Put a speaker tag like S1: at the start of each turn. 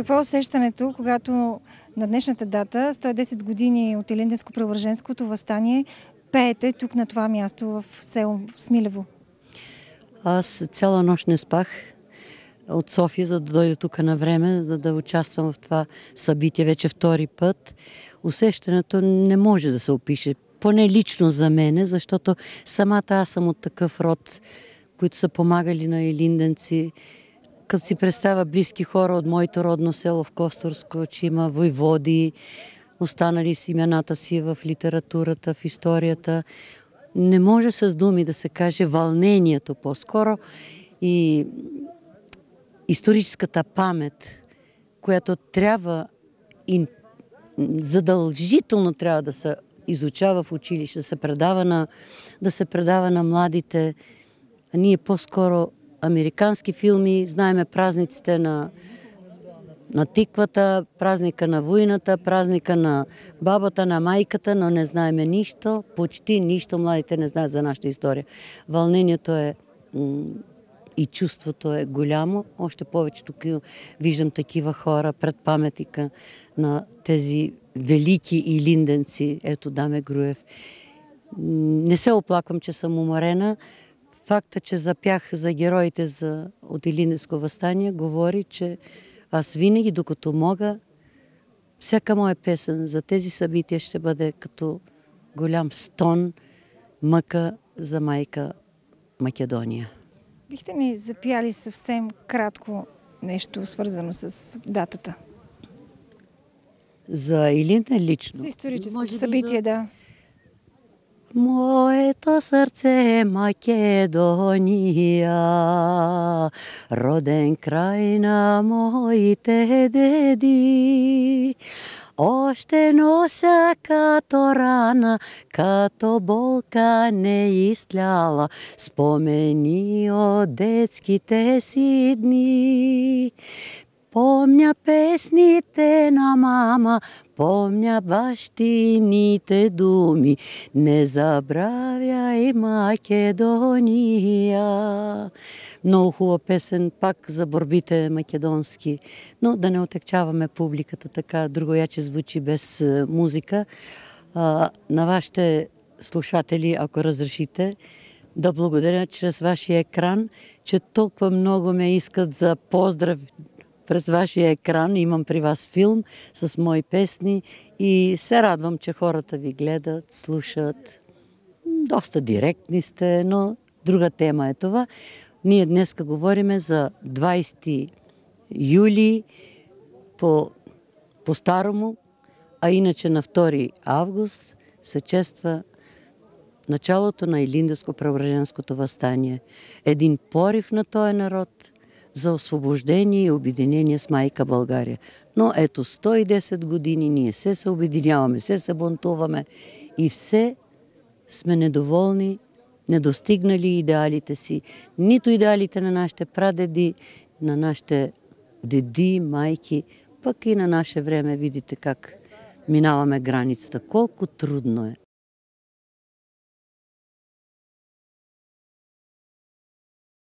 S1: Какво е усещането, когато на днешната дата, 110 години от Илинденско-Преображенското въстание, пеете тук на това място в село Смилево?
S2: Аз цяла нощ не спах от София, за да дойда тук на време, за да участвам в това събитие вече втори път. Усещането не може да се опише, поне лично за мене, защото самата аз съм от такъв род, които са помагали на илинденци. Като си представя близки хора от моето родно село в Костурско, че има войводи, останали с имената си в литературата, в историята. Не може с думи да се каже вълнението по-скоро и историческата памет, която трябва и задължително трябва да се изучава в училище, да се предава на младите. Ние по-скоро американски филми, знаеме празниците на тиквата, празника на войната, празника на бабата, на майката, но не знаеме нищо, почти нищо, младите не знаят за нашата история. Вълнението е и чувството е голямо, още повече тук виждам такива хора пред паметника на тези велики илинденци, ето Даме Груев. Не се оплаквам, че съм уморена. Факта, че запях за героите от Илинденско въстание, говори, че аз винаги, докато мога, всяка моя песен за тези събития ще бъде като голям стон, мъка за майка Македония.
S1: Бихте ни запяли съвсем кратко нещо, свързано с датата?
S2: За Илинден лично?
S1: За историческото събитие, да.
S2: Моето сърце Македония, роден край на моите деди, още нося като рана, като болка не изтляла, спомени от детските си дни. Помня песните на мама, помня бащините думи, не забравяй Македония. Много хубава песен, пак за борбите македонски, но да не отекчаваме публиката така, другояче звучи без музика. На вашите слушатели, ако разрешите, да благодаря чрез вашия екран, че толкова много ме искат за поздрав през вашия екран. Имам при вас филм с мои песни и се радвам, че хората ви гледат, слушат. Доста директни сте, но друга тема е това. Ние днес говорим за 20 юли по-старому, а иначе на 2 август се чества началото на Илинденско-Преображенското въстание. Един порив на този народ за освобождение и обединение с майка България. Но ето 110 години ние все се обединяваме, все се бунтуваме и все сме недоволни, недостигнали идеалите си. Нито идеалите на нашите прадеди, на нашите деди, майки, пък и на наше време видите как минаваме границата. Колко трудно е.